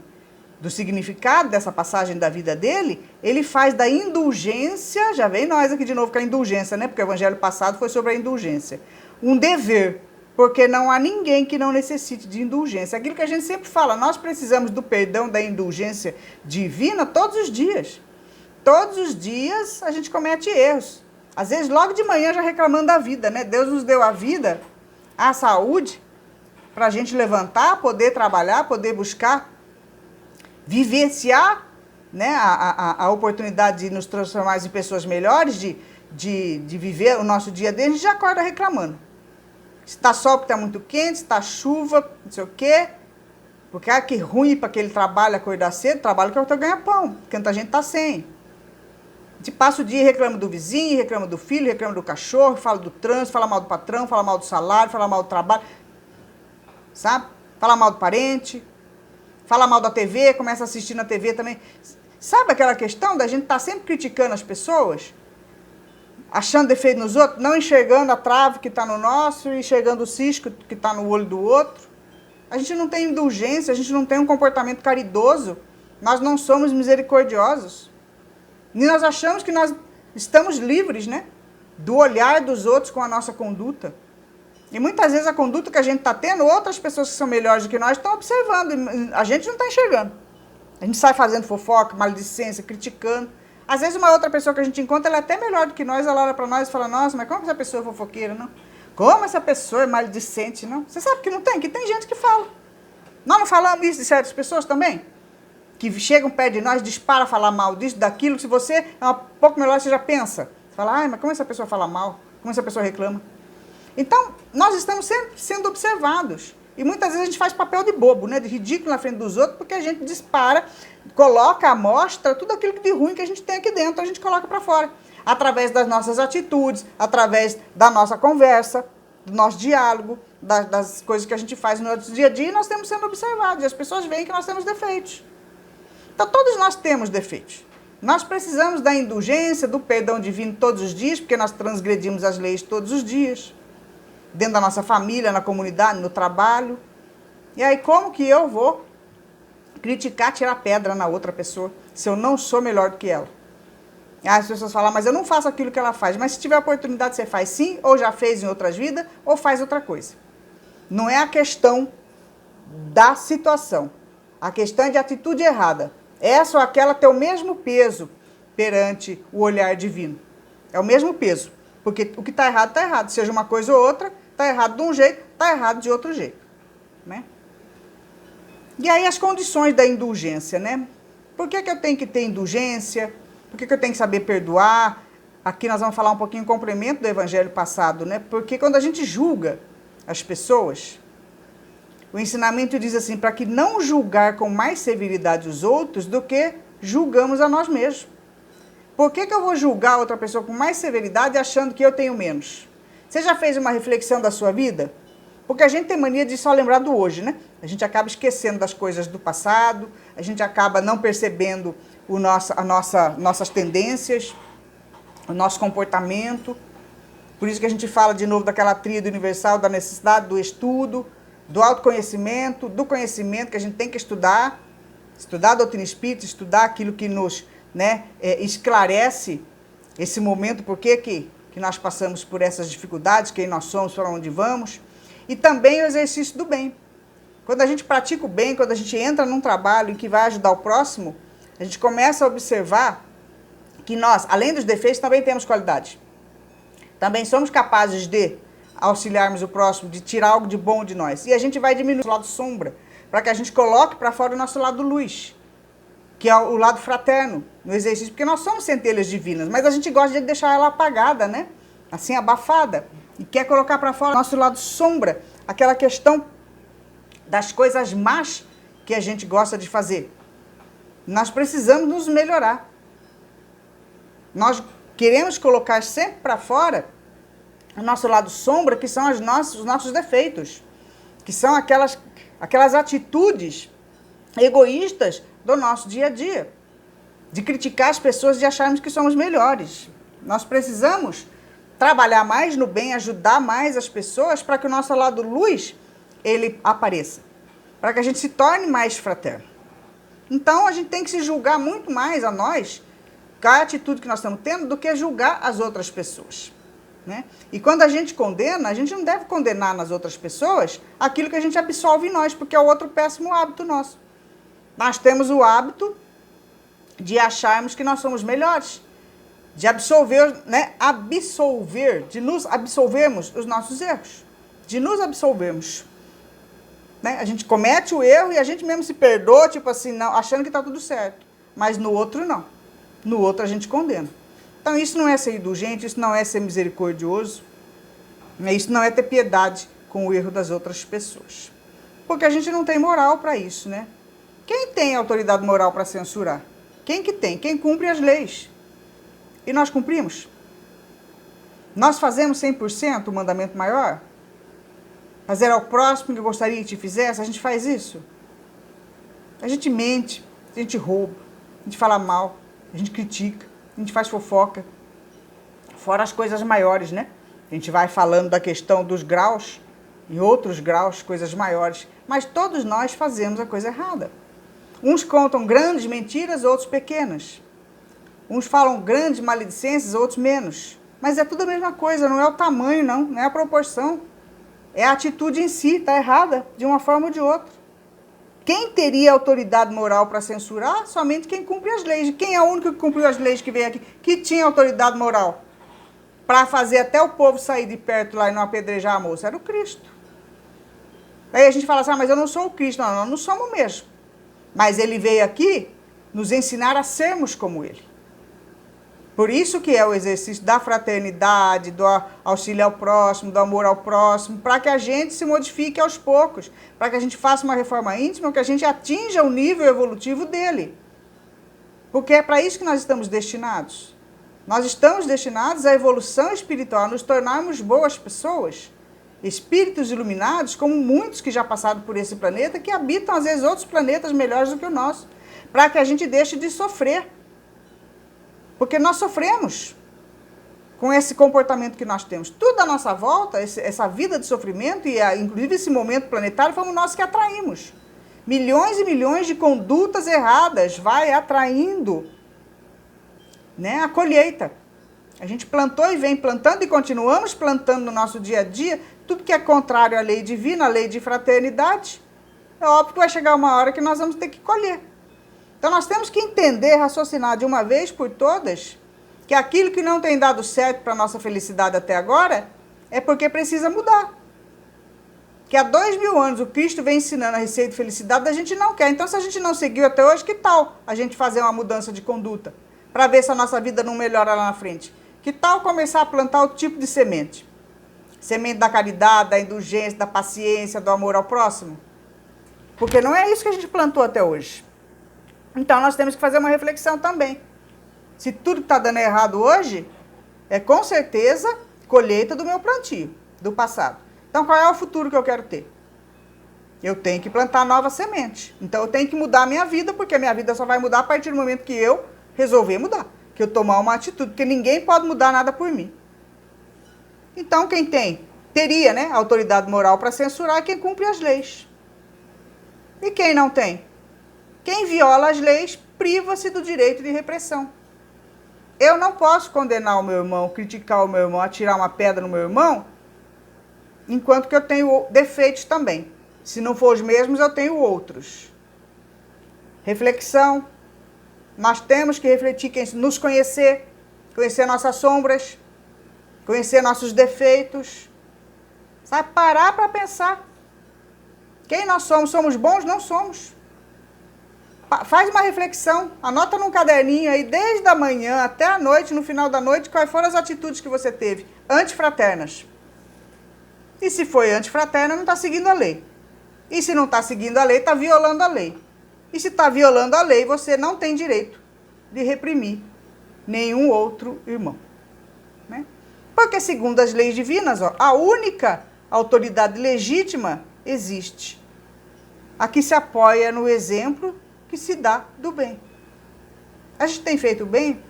do significado dessa passagem da vida dele, ele faz da indulgência, já vem nós aqui de novo com a indulgência, né? Porque o evangelho passado foi sobre a indulgência. Um dever, porque não há ninguém que não necessite de indulgência. Aquilo que a gente sempre fala, nós precisamos do perdão, da indulgência divina todos os dias. Todos os dias a gente comete erros. Às vezes logo de manhã já reclamando da vida, né? Deus nos deu a vida, a saúde, para a gente levantar, poder trabalhar, poder buscar vivenciar, né, a oportunidade de nos transformar em pessoas melhores, de viver o nosso dia a dia. A gente já acorda reclamando. Se está sol porque está muito quente, se está chuva, não sei o quê. Porque que ruim para aquele trabalho, acordar cedo, trabalho que é o teu ganha-pão, porque muita gente está sem. A gente passa o dia e reclama do vizinho, reclama do filho, reclama do cachorro, fala do trânsito, fala mal do patrão, fala mal do salário, fala mal do trabalho, sabe? Fala mal do parente. Fala mal da TV, começa a assistir na TV também. Sabe aquela questão da gente estar sempre criticando as pessoas? Achando defeito nos outros, não enxergando a trave que está no nosso e enxergando o cisco que está no olho do outro. A gente não tem indulgência, a gente não tem um comportamento caridoso. Nós não somos misericordiosos. E nós achamos que nós estamos livres, né? Do olhar dos outros com a nossa conduta. E muitas vezes a conduta que a gente está tendo, outras pessoas que são melhores do que nós estão observando. E a gente não está enxergando. A gente sai fazendo fofoca, maledicência, criticando. Às vezes uma outra pessoa que a gente encontra, ela é até melhor do que nós, ela olha para nós e fala, nossa, mas como essa pessoa é fofoqueira, não? Como essa pessoa é maledicente, não? Você sabe que não tem? Que tem gente que fala. Nós não falamos isso de certas pessoas também? Que chegam perto de nós, dispara a falar mal disso, daquilo, que se você é um pouco melhor, você já pensa. Você fala, ai, mas como essa pessoa fala mal? Como essa pessoa reclama? Então, nós estamos sempre sendo observados. E muitas vezes a gente faz papel de bobo, né? De ridículo na frente dos outros, porque a gente dispara, coloca à mostra tudo aquilo de ruim que a gente tem aqui dentro, a gente coloca para fora. Através das nossas atitudes, através da nossa conversa, do nosso diálogo, das coisas que a gente faz no nosso dia a dia, e nós estamos sendo observados. E as pessoas veem que nós temos defeitos. Então, todos nós temos defeitos. Nós precisamos da indulgência, do perdão divino todos os dias, porque nós transgredimos as leis todos os dias. Dentro da nossa família, na comunidade, no trabalho. E aí, como que eu vou criticar, tirar pedra na outra pessoa, se eu não sou melhor do que ela? As pessoas falam, mas eu não faço aquilo que ela faz. Mas se tiver oportunidade, você faz sim, ou já fez em outras vidas, ou faz outra coisa. Não é a questão da situação. A questão é de atitude errada. Essa ou aquela tem o mesmo peso perante o olhar divino. É o mesmo peso. Porque o que está errado, está errado. Seja uma coisa ou outra, está errado de um jeito, está errado de outro jeito. Né? E aí as condições da indulgência, né? Por que eu tenho que ter indulgência? Por que eu tenho que saber perdoar? Aqui nós vamos falar um pouquinho em complemento do evangelho passado, né? Porque quando a gente julga as pessoas, o ensinamento diz assim, para que não julgar com mais severidade os outros do que julgamos a nós mesmos. Por que eu vou julgar outra pessoa com mais severidade achando que eu tenho menos? Você já fez uma reflexão da sua vida? Porque a gente tem mania de só lembrar do hoje, né? A gente acaba esquecendo das coisas do passado, a gente acaba não percebendo nossas tendências, o nosso comportamento. Por isso que a gente fala de novo daquela tríade universal, da necessidade do estudo, do autoconhecimento, do conhecimento que a gente tem que estudar a doutrina espírita, estudar aquilo que nos esclarece esse momento, por que nós passamos por essas dificuldades, quem nós somos, para onde vamos. E também o exercício do bem. Quando a gente pratica o bem, quando a gente entra num trabalho em que vai ajudar o próximo, a gente começa a observar que nós, além dos defeitos, também temos qualidade. Também somos capazes de auxiliarmos o próximo, de tirar algo de bom de nós. E a gente vai diminuir o lado sombra, para que a gente coloque para fora o nosso lado luz, que é o lado fraterno, no exercício, porque nós somos centelhas divinas, mas a gente gosta de deixar ela apagada, né? Assim, abafada, e quer colocar para fora o nosso lado sombra, aquela questão das coisas más que a gente gosta de fazer. Nós precisamos nos melhorar. Nós queremos colocar sempre para fora o nosso lado sombra, que são os nossos defeitos, que são aquelas atitudes egoístas do nosso dia a dia, de criticar as pessoas, de acharmos que somos melhores. Nós precisamos trabalhar mais no bem, ajudar mais as pessoas para que o nosso lado luz, ele apareça, para que a gente se torne mais fraterno. Então, a gente tem que se julgar muito mais a nós, qual é a atitude que nós estamos tendo, do que julgar as outras pessoas. Né? E quando a gente condena, a gente não deve condenar nas outras pessoas aquilo que a gente absolve em nós, porque é o outro péssimo hábito nosso. Nós temos o hábito de acharmos que nós somos melhores, de de nos absolvermos os nossos erros, de nos absolvermos. Né? A gente comete o erro e a gente mesmo se perdoa, tipo assim, não, achando que está tudo certo. Mas no outro não. No outro a gente condena. Então isso não é ser indulgente, isso não é ser misericordioso, né? Isso não é ter piedade com o erro das outras pessoas. Porque a gente não tem moral para isso, né? Quem tem autoridade moral para censurar? Quem que tem? Quem cumpre as leis. E nós cumprimos? Nós fazemos 100% o mandamento maior? Fazer ao próximo que gostaria que te fizesse, a gente faz isso? A gente mente, a gente rouba, a gente fala mal, a gente critica, a gente faz fofoca. Fora as coisas maiores, né? A gente vai falando da questão dos graus, e outros graus, coisas maiores. Mas todos nós fazemos a coisa errada. Uns contam grandes mentiras, outros pequenas. Uns falam grandes maledicências, outros menos. Mas é tudo a mesma coisa, não é o tamanho, não é a proporção. É a atitude em si, está errada, de uma forma ou de outra. quem teria autoridade moral para censurar? Somente quem cumpre as leis. Quem é o único que cumpriu as leis que veio aqui? Que tinha autoridade moral para fazer até o povo sair de perto lá e não apedrejar a moça? Era o Cristo. Aí a gente fala assim, mas eu não sou o Cristo. Não, nós não somos mesmo. Mas ele veio aqui nos ensinar a sermos como ele. Por isso que é o exercício da fraternidade, do auxílio ao próximo, do amor ao próximo, para que a gente se modifique aos poucos, para que a gente faça uma reforma íntima, que a gente atinja o nível evolutivo dele. Porque é para isso que nós estamos destinados. Nós estamos destinados à evolução espiritual, a nos tornarmos boas pessoas, espíritos iluminados, como muitos que já passaram por esse planeta, que habitam às vezes outros planetas melhores do que o nosso, para que a gente deixe de sofrer. Porque nós sofremos com esse comportamento que nós temos. Tudo à nossa volta, essa vida de sofrimento, e inclusive esse momento planetário, fomos nós que atraímos. Milhões e milhões de condutas erradas vai atraindo, né, a colheita. A gente plantou e vem plantando e continuamos plantando no nosso dia a dia tudo que é contrário à lei divina, à lei de fraternidade. É óbvio que vai chegar uma hora que nós vamos ter que colher. Então nós temos que entender, raciocinar de uma vez por todas, que aquilo que não tem dado certo para a nossa felicidade até agora, é porque precisa mudar. Que há 2000 anos o Cristo vem ensinando a receita de felicidade, a gente não quer. Então se a gente não seguiu até hoje, que tal a gente fazer uma mudança de conduta? Para ver se a nossa vida não melhora lá na frente. Que tal começar a plantar outro tipo de semente? Semente da caridade, da indulgência, da paciência, do amor ao próximo? Porque não é isso que a gente plantou até hoje. Então, nós temos que fazer uma reflexão também. Se tudo que está dando errado hoje, é com certeza colheita do meu plantio, do passado. Então, qual é o futuro que eu quero ter? Eu tenho que plantar nova semente. Então, eu tenho que mudar a minha vida, porque a minha vida só vai mudar a partir do momento que eu resolver mudar. Que eu tomar uma atitude, porque ninguém pode mudar nada por mim. Então, quem teria, né, autoridade moral para censurar é quem cumpre as leis. E quem não tem? Quem viola as leis priva-se do direito de repressão. Eu não posso condenar o meu irmão, criticar o meu irmão, atirar uma pedra no meu irmão, enquanto que eu tenho defeitos também. Se não for os mesmos, eu tenho outros. Reflexão. Nós temos que refletir, nos conhecer, conhecer nossas sombras, conhecer nossos defeitos. Sabe, parar para pensar. Quem nós somos? Somos bons? Não somos. Faz uma reflexão, anota num caderninho aí, desde a manhã até a noite, no final da noite, quais foram as atitudes que você teve, antifraternas. E se foi antifraterna, não está seguindo a lei. E se não está seguindo a lei, está violando a lei. E se está violando a lei, você não tem direito de reprimir nenhum outro irmão. Né? Porque segundo as leis divinas, a única autoridade legítima existe. A que se apoia no exemplo que se dá do bem. A gente tem feito o bem?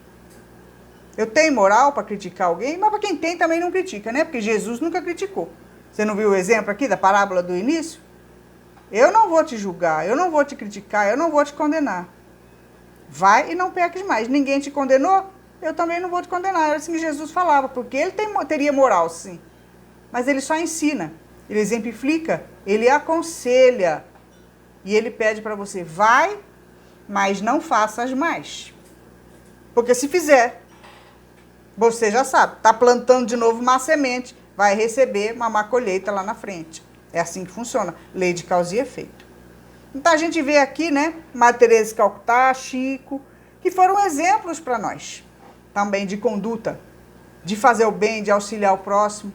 Eu tenho moral para criticar alguém? Mas para quem tem também não critica, né? Porque Jesus nunca criticou. Você não viu o exemplo aqui da parábola do início? Eu não vou te julgar, eu não vou te criticar, eu não vou te condenar. Vai e não peques mais. Ninguém te condenou? Eu também não vou te condenar. Era assim que Jesus falava, porque ele teria moral, sim. Mas ele só ensina, ele exemplifica, ele aconselha. E ele pede para você, vai, mas não faças mais. Porque se fizer, você já sabe, está plantando de novo má semente, vai receber uma má colheita lá na frente. É assim que funciona, lei de causa e efeito. Então a gente vê aqui, né, Madre Teresa de Calcutá, Chico, que foram exemplos para nós, também de conduta, de fazer o bem, de auxiliar o próximo.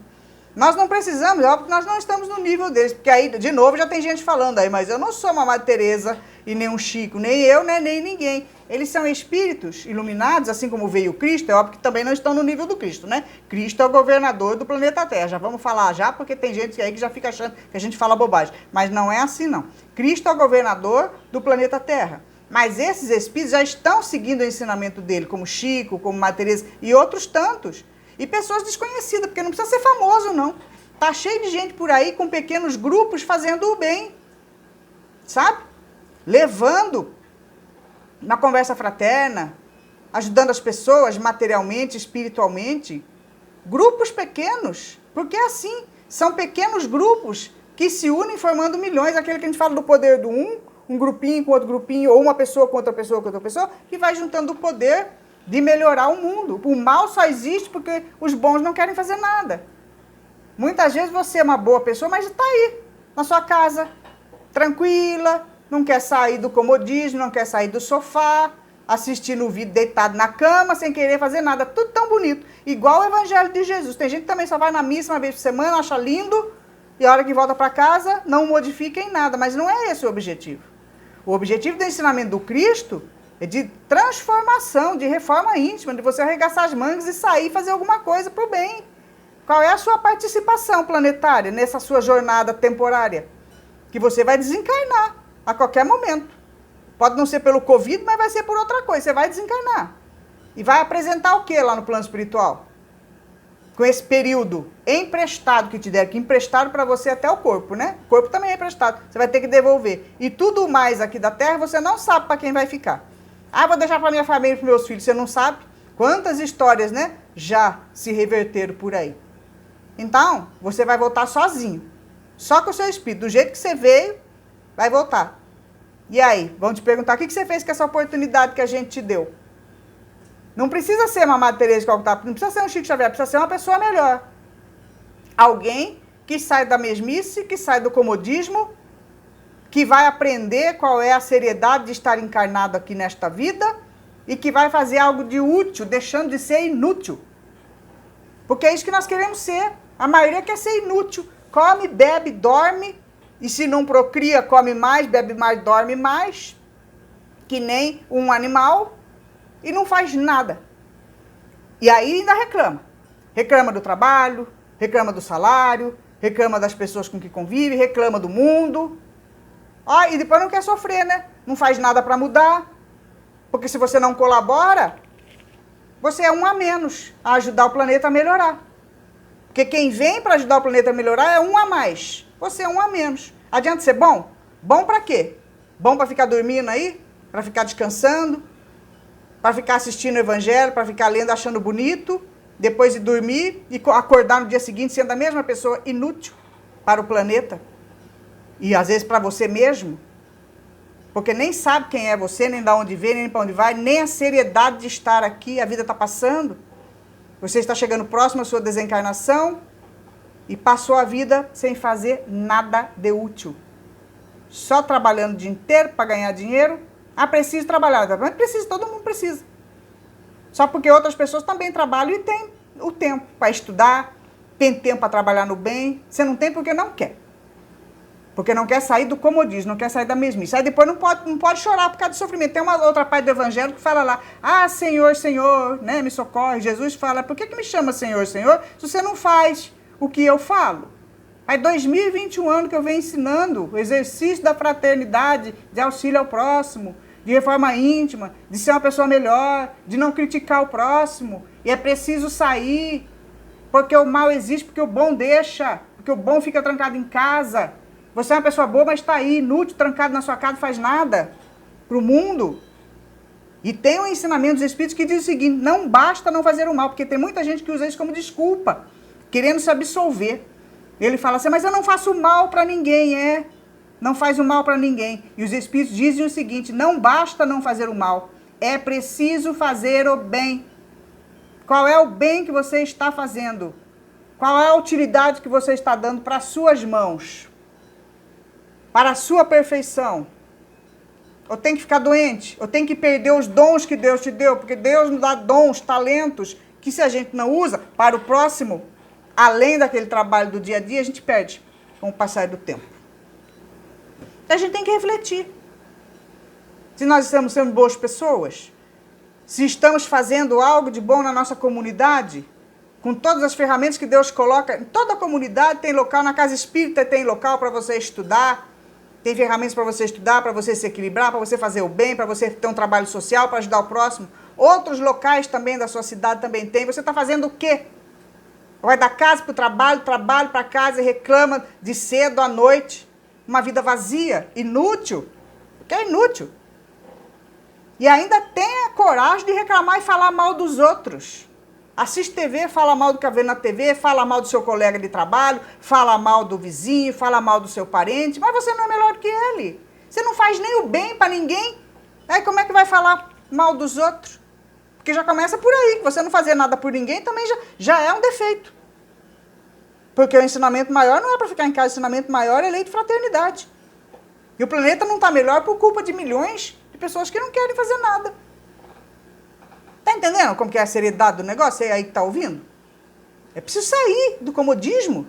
Nós não precisamos, é óbvio que nós não estamos no nível deles, porque aí, de novo, já tem gente falando aí, mas eu não sou uma Madre Teresa e nem um Chico, nem eu, né, nem ninguém. Eles são espíritos iluminados, assim como veio o Cristo, é óbvio que também não estão no nível do Cristo, né? Cristo é o governador do planeta Terra, já vamos falar já, porque tem gente aí que já fica achando que a gente fala bobagem, mas não é assim não. Cristo é o governador do planeta Terra, mas esses espíritos já estão seguindo o ensinamento dele, como Chico, como Madre Teresa e outros tantos. E pessoas desconhecidas, porque não precisa ser famoso, não. Tá cheio de gente por aí com pequenos grupos fazendo o bem, sabe? Levando na conversa fraterna, ajudando as pessoas materialmente, espiritualmente. Grupos pequenos, porque é assim, são pequenos grupos que se unem formando milhões. Aquele que a gente fala do poder do um, um grupinho com outro grupinho, ou uma pessoa com outra pessoa com outra pessoa, que vai juntando o poder de melhorar o mundo. O mal só existe porque os bons não querem fazer nada. Muitas vezes você é uma boa pessoa, mas está aí, na sua casa, tranquila, não quer sair do comodismo, não quer sair do sofá, assistindo o vídeo deitado na cama, sem querer fazer nada. Tudo tão bonito. Igual o Evangelho de Jesus. Tem gente que também só vai na missa uma vez por semana, acha lindo, e a hora que volta para casa, não modifica em nada. Mas não é esse o objetivo. O objetivo do ensinamento do Cristo é de transformação, de reforma íntima, de você arregaçar as mangas e sair e fazer alguma coisa para o bem. Qual é a sua participação planetária nessa sua jornada temporária? Que você vai desencarnar a qualquer momento. Pode não ser pelo Covid, mas vai ser por outra coisa. Você vai desencarnar. E vai apresentar o que lá no plano espiritual? Com esse período emprestado que te deram, que emprestaram para você até o corpo, né? O corpo também é emprestado. Você vai ter que devolver. E tudo mais aqui da Terra, você não sabe para quem vai ficar. Ah, vou deixar para minha família e para meus filhos. Você não sabe? Quantas histórias, né? Já se reverteram por aí. Então, você vai voltar sozinho. Só com o seu espírito. Do jeito que você veio, vai voltar. E aí? Vão te perguntar, o que você fez com essa oportunidade que a gente te deu? Não precisa ser uma Madre Teresa de Calcutá, não precisa ser um Chico Xavier, precisa ser uma pessoa melhor. Alguém que sai da mesmice, que sai do comodismo, que vai aprender qual é a seriedade de estar encarnado aqui nesta vida e que vai fazer algo de útil, deixando de ser inútil. Porque é isso que nós queremos ser. A maioria quer ser inútil. Come, bebe, dorme. E se não procria, come mais, bebe mais, dorme mais. Que nem um animal. E não faz nada. E aí ainda reclama. Reclama do trabalho, reclama do salário, reclama das pessoas com que convive, reclama do mundo. Ah, e depois não quer sofrer, né? Não faz nada para mudar. Porque se você não colabora, você é um a menos a ajudar o planeta a melhorar. Porque quem vem para ajudar o planeta a melhorar é um a mais. Você é um a menos. Adianta ser bom? Bom para quê? Bom para ficar dormindo aí? Para ficar descansando? Para ficar assistindo o Evangelho? Para ficar lendo, achando bonito? Depois de dormir e acordar no dia seguinte sendo a mesma pessoa inútil para o planeta? E às vezes para você mesmo? Porque nem sabe quem é você, nem de onde vem, nem para onde vai, nem a seriedade de estar aqui, a vida está passando. Você está chegando próximo à sua desencarnação e passou a vida sem fazer nada de útil. Só trabalhando o dia inteiro para ganhar dinheiro. Ah, preciso trabalhar. Mas precisa, todo mundo precisa. Só porque outras pessoas também trabalham e têm o tempo para estudar, tem tempo para trabalhar no bem. Você não tem porque não quer. Porque não quer sair do comodismo, não quer sair da mesmice. Aí depois não pode chorar por causa do sofrimento. Tem uma outra parte do Evangelho que fala lá, ah, Senhor, Senhor, né, me socorre. Jesus fala, por que me chama Senhor, Senhor, se você não faz o que eu falo? Aí 2021 anos que eu venho ensinando o exercício da fraternidade, de auxílio ao próximo, de reforma íntima, de ser uma pessoa melhor, de não criticar o próximo. E é preciso sair, porque o mal existe, porque o bom deixa, porque o bom fica trancado em casa. Você é uma pessoa boa, mas está aí, inútil, trancado na sua casa, não faz nada para o mundo. E tem um ensinamento dos Espíritos que diz o seguinte, não basta não fazer o mal, porque tem muita gente que usa isso como desculpa, querendo se absolver. Ele fala assim, mas eu não faço mal para ninguém, não faz o mal para ninguém. E os Espíritos dizem o seguinte, não basta não fazer o mal, é preciso fazer o bem. Qual é o bem que você está fazendo? Qual é a utilidade que você está dando para as suas mãos? Para a sua perfeição? Ou tem que ficar doente? Ou tem que perder os dons que Deus te deu? Porque Deus nos dá dons, talentos, que se a gente não usa para o próximo, além daquele trabalho do dia a dia, a gente perde com o passar do tempo. A gente tem que refletir. Se nós estamos sendo boas pessoas, se estamos fazendo algo de bom na nossa comunidade, com todas as ferramentas que Deus coloca, em toda a comunidade tem local, na casa espírita tem local para você estudar, tem ferramentas para você estudar, para você se equilibrar, para você fazer o bem, para você ter um trabalho social, para ajudar o próximo. Outros locais também da sua cidade também tem. Você está fazendo o quê? Vai da casa para o trabalho, trabalho para casa e reclama de cedo à noite. Uma vida vazia, inútil. Porque é inútil. E ainda tem a coragem de reclamar e falar mal dos outros. Assiste TV, fala mal do que vê na TV, fala mal do seu colega de trabalho, fala mal do vizinho, fala mal do seu parente, mas você não é melhor que ele. Você não faz nem o bem para ninguém. Aí como é que vai falar mal dos outros? Porque já começa por aí. Você não fazer nada por ninguém também já é um defeito. Porque o ensinamento maior não é para ficar em casa. O ensinamento maior é lei de fraternidade. E o planeta não está melhor por culpa de milhões de pessoas que não querem fazer nada. Tá entendendo como que é a seriedade do negócio? É aí que tá ouvindo? É preciso sair do comodismo.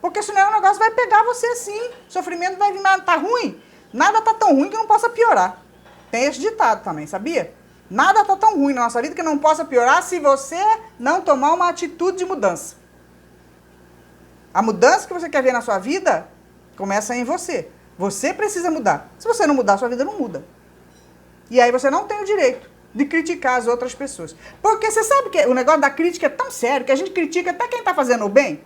Porque senão o negócio vai pegar você assim. O sofrimento vai vir, tá ruim. Nada tá tão ruim que não possa piorar. Tem esse ditado também, sabia? Nada tá tão ruim na nossa vida que não possa piorar se você não tomar uma atitude de mudança. A mudança que você quer ver na sua vida começa em você. Você precisa mudar. Se você não mudar, sua vida não muda. E aí você não tem o direito de criticar as outras pessoas. Porque você sabe que o negócio da crítica é tão sério que a gente critica até quem está fazendo o bem.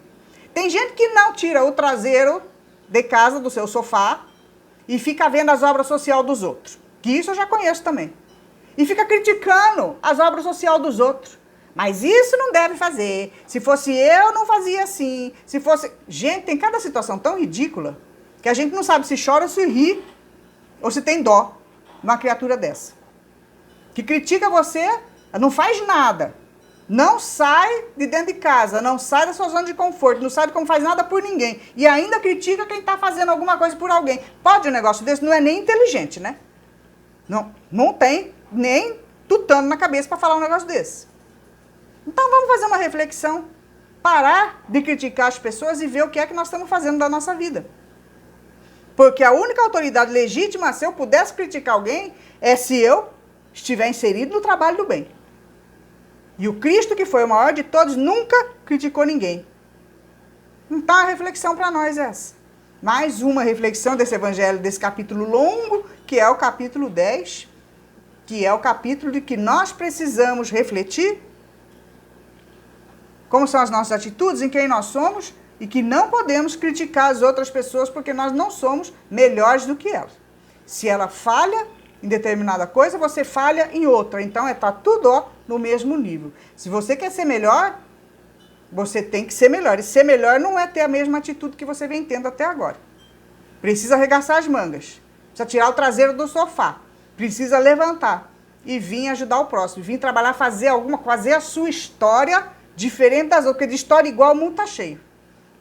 Tem gente que não tira o traseiro de casa, do seu sofá, e fica vendo as obras sociais dos outros. Que isso eu já conheço também. E fica criticando as obras sociais dos outros. Mas isso não deve fazer. Se fosse eu, não fazia assim. Se fosse... Gente, tem cada situação tão ridícula que a gente não sabe se chora ou se ri, ou se tem dó numa criatura dessa. Que critica você, não faz nada. Não sai de dentro de casa, não sai da sua zona de conforto, não sabe como faz nada por ninguém. E ainda critica quem está fazendo alguma coisa por alguém. Pode um negócio desse? Não é nem inteligente, né? Não tem nem tutano na cabeça para falar um negócio desse. Então vamos fazer uma reflexão. Parar de criticar as pessoas e ver o que é que nós estamos fazendo da nossa vida. Porque a única autoridade legítima, se eu pudesse criticar alguém, é se eu estiver inserido no trabalho do bem. E o Cristo, que foi o maior de todos, nunca criticou ninguém. Então a reflexão para nós é essa. Mais uma reflexão desse evangelho, desse capítulo longo, que é o capítulo 10, que é o capítulo de que nós precisamos refletir como são as nossas atitudes, em quem nós somos, e que não podemos criticar as outras pessoas porque nós não somos melhores do que elas. Se ela falha em determinada coisa, você falha em outra. Então, tá tudo no mesmo nível. Se você quer ser melhor, você tem que ser melhor. E ser melhor não é ter a mesma atitude que você vem tendo até agora. Precisa arregaçar as mangas. Precisa tirar o traseiro do sofá. Precisa levantar e vir ajudar o próximo. Vir trabalhar, fazer a sua história diferente das outras. Porque de história igual o mundo tá cheio.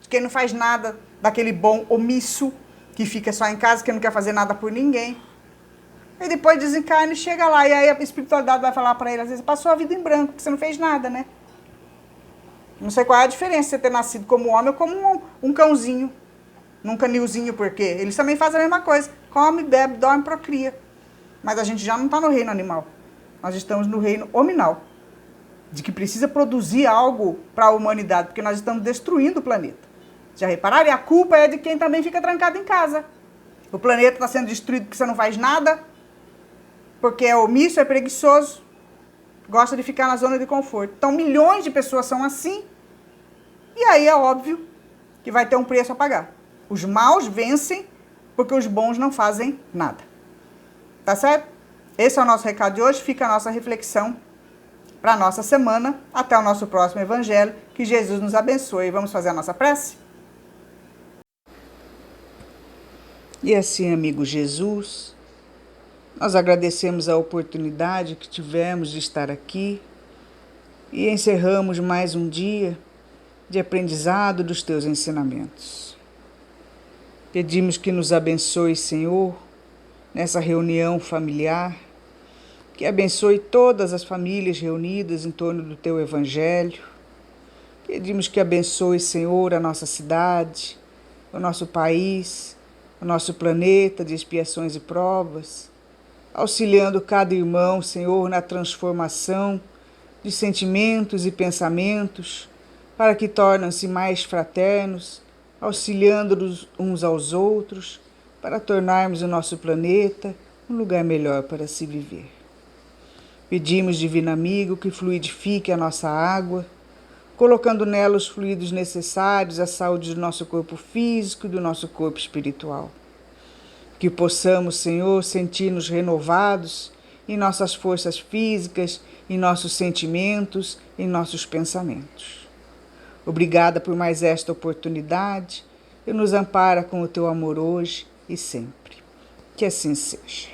Quem não faz nada, daquele bom omisso, que fica só em casa, que não quer fazer nada por ninguém. E depois desencarna e chega lá. E aí a espiritualidade vai falar para ele, às vezes, passou a vida em branco, porque você não fez nada, né? Não sei qual é a diferença de você ter nascido como homem ou como um cãozinho, num canilzinho, porque eles também fazem a mesma coisa. Come, bebe, dorme, procria. Mas a gente já não está no reino animal. Nós estamos no reino hominal. De que precisa produzir algo para a humanidade, porque nós estamos destruindo o planeta. Já repararam? E a culpa é de quem também fica trancado em casa. O planeta está sendo destruído porque você não faz nada, porque é omisso, é preguiçoso, gosta de ficar na zona de conforto. Então, milhões de pessoas são assim, e aí é óbvio que vai ter um preço a pagar. Os maus vencem porque os bons não fazem nada. Tá certo? Esse é o nosso recado de hoje, fica a nossa reflexão para a nossa semana. Até o nosso próximo evangelho. Que Jesus nos abençoe. Vamos fazer a nossa prece? E assim, amigo Jesus, nós agradecemos a oportunidade que tivemos de estar aqui e encerramos mais um dia de aprendizado dos teus ensinamentos. Pedimos que nos abençoe, Senhor, nessa reunião familiar, que abençoe todas as famílias reunidas em torno do teu evangelho. Pedimos que abençoe, Senhor, a nossa cidade, o nosso país, o nosso planeta de expiações e provas, auxiliando cada irmão, Senhor, na transformação de sentimentos e pensamentos, para que tornem-se mais fraternos, auxiliando-nos uns aos outros, para tornarmos o nosso planeta um lugar melhor para se viver. Pedimos, Divino Amigo, que fluidifique a nossa água, colocando nela os fluidos necessários à saúde do nosso corpo físico e do nosso corpo espiritual. Que possamos, Senhor, sentir-nos renovados em nossas forças físicas, em nossos sentimentos, em nossos pensamentos. Obrigada por mais esta oportunidade e nos ampara com o teu amor hoje e sempre. Que assim seja.